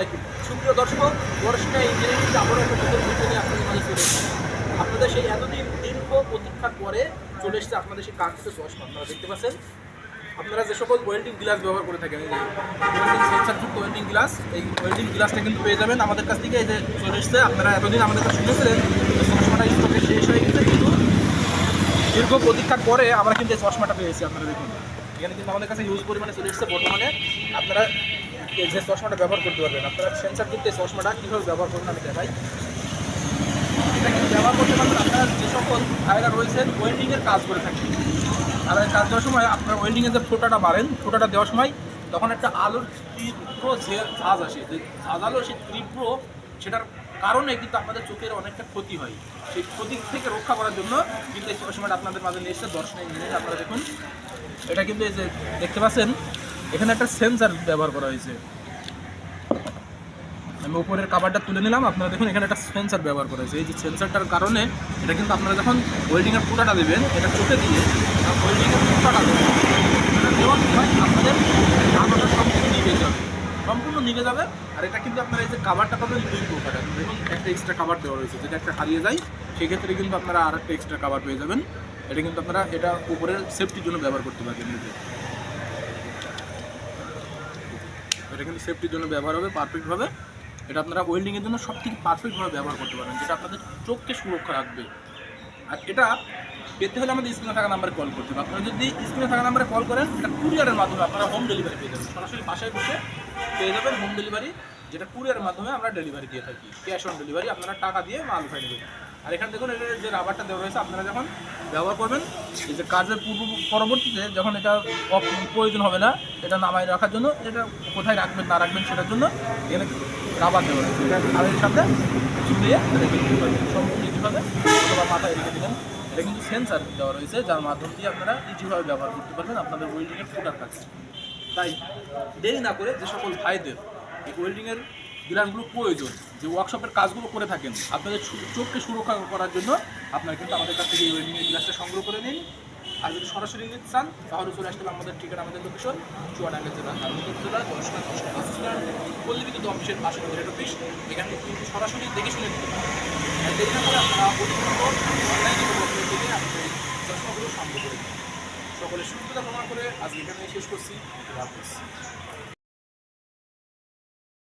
আলাইকুম সুপ্রিয় দর্শক, বর্ষা ইঞ্জিনিয়ারিং আবারও একটা নতুন ভিডিও নিয়ে আপনাদের মাঝে চলে এসেছি। আপনাদের সেই এতদিন দীর্ঘ প্রতীক্ষার পরে চলে এসেছে আপনাদের সেই কাঙ্ক্ষিত চশমা। আপনারা দেখতে পাচ্ছেন, আপনারা যে সকল ওয়েল্ডিং গ্লাস ব্যবহার করে থাকেন, এই যে সেন্সারযুক্ত ওয়েল্ডিং গ্লাস, এই ওয়েল্ডিং গ্লাসটা কিন্তু পেয়ে যাবেন আমাদের কাছ থেকে। এই যে চলে এসেছে, আপনারা এতদিন আমাদের কাছে শুনেছিলেন চশমাটা স্টকে শেষ হয়ে গেছে, কিন্তু দীর্ঘ প্রতীক্ষার পরে আমরা কিন্তু এই চশমাটা পেয়েছি। আপনারা দেখুন, এখানে কিন্তু আমাদের কাছে হিউজ পরিমাণে চলে এসেছে। বর্তমানে আপনারা এই যে চশমাটা ব্যবহার করতে পারবেন, আপনারা সেন্সার কিন্তু এই চশমাটা কীভাবে ব্যবহার করবেন আমি দেখাই। এটা কিন্তু ব্যবহার করতে পারবেন আপনারা যে সকল ভাইরা রয়েছেন ওয়েল্ডিংয়ের কাজ করে থাকেন। আর এই কাজ দেওয়ার সময় আপনার ওয়েল্ডিংয়ের যে ফোটাটা মারেন, ফোটাটা দেওয়ার সময় তখন একটা আলোর তীব্র যে ঝাঁজ আসে, যে ঝাঁজ আলো সেই তীব্র, সেটার কারণে কিন্তু আপনাদের চোখের অনেকটা ক্ষতি হয়। সেই ক্ষতি থেকে রক্ষা করার জন্য কিন্তু এই চশমাটা আপনাদের মাঝে নিয়ে এসেছে দর্শন ইঞ্জিনিয়ারিং। আপনারা দেখুন, এটা কিন্তু এই যে দেখতে পাচ্ছেন, এখানে একটা সেন্সার ব্যবহার করা হয়েছে। আমি উপরের কাভারটা তুলে নিলাম, আপনারা দেখুন এখানে একটা সেন্সার ব্যবহার করা হয়েছে। এই যে সেন্সারটার কারণে এটা কিন্তু আপনারা যখন ওয়েল্ডিংয়ের ফুটাটা দেবেন, এটা চোখে দিয়ে ওয়েল্ডিংয়ের ফুটাটা দেবেন, এটা দেওয়ার সময় আপনাদের আলোটা সম্পূর্ণ নিভে যাবে। আর এটা কিন্তু আপনারা এই যে কাভারটা পাবেন দুই প্রকার। দেখুন একটা এক্সট্রা কাভার দেওয়া রয়েছে, যেটা একটা হারিয়ে যায় সেক্ষেত্রে কিন্তু আপনারা আর একটা এক্সট্রা কাভার পেয়ে যাবেন। এটা কিন্তু আপনারা এটা উপরের সেফটির জন্য ব্যবহার করতে পারবেন। এটা কিন্তু সেফটির জন্য ব্যবহার হবে পারফেক্টভাবে। এটা আপনারা ওয়েল্ডিংয়ের জন্য সবথেকে পারফেক্টভাবে ব্যবহার করতে পারেন, যেটা আপনাদের চোখকে সুরক্ষা রাখবে। আর এটা পেতে হলে আমাদের স্ক্রিনে থাকা নাম্বারে কল করতে হবে। আপনারা যদি স্ক্রিনে থাকা নাম্বারে কল করেন, এটা কুরিয়ারের মাধ্যমে আপনারা হোম ডেলিভারি পেয়ে যাবেন। সরাসরি বাসায় বসে পেয়ে যাবেন হোম ডেলিভারি, যেটা কুরিয়ারের মাধ্যমে আমরা ডেলিভারি দিয়ে থাকি। ক্যাশ অন ডেলিভারি, আপনারা টাকা দিয়ে মাল উঠাই নেবেন। আর এখানে দেখুন, এটা যে রাবারটা দেওয়া রয়েছে, আপনারা যখন ব্যবহার করবেন, এই যে কাজের পরবর্তীতে যখন এটা প্রয়োজন হবে না, এটা নামায় রাখার জন্য, এটা কোথায় রাখবেন না রাখবেন সেটার জন্য এখানে রাবার দেওয়া রয়েছে। এটা কাজের সাথে ঝুলিয়ে রেখে দিতে পারবেন সম্পূর্ণ ইজিভাবে, অথবা মাথায় রেখে দিলেন। এটা কিন্তু সেন্সার দেওয়া রয়েছে, যার মাধ্যম দিয়ে আপনারা ইজিভাবে ব্যবহার করতে পারবেন আপনাদের ওয়েল্ডিংয়ের ফুটার কাছে। তাই দেরি না করে যে সকল ভাইদের এই ওয়েল্ডিংয়ের গ্লাসগুলো প্রয়োজন, যে ওয়ার্কশপের কাজগুলো করে থাকেন, আপনাদের চোখকে সুরক্ষা করার জন্য আপনারা কিন্তু আমাদের কাছ থেকে এই ওয়েল্ডিংয়ের গ্লাসটা সংগ্রহ করে নিন। আর যদি সরাসরি নিতে চান তাহলে চলে আসতে হবে আমাদের ঠিকানা, আমাদের লোকেশন চুয়াডাঙ্গা জেলা, নারায়ণগঞ্জ জেলা, পল্লীবিদ্যুৎ অফিসের পাশে হেড অফিস। এখানে কিন্তু সরাসরি দেখে শুনে দিতে পারেন। দেরি না করে আপনারা অনলাইনে থেকে আপনাদের চশমাগুলো সংগ্রহ করে দিন। সকলের সুবিধা প্রমাণ করে আজকে এখানে শেষ করছি।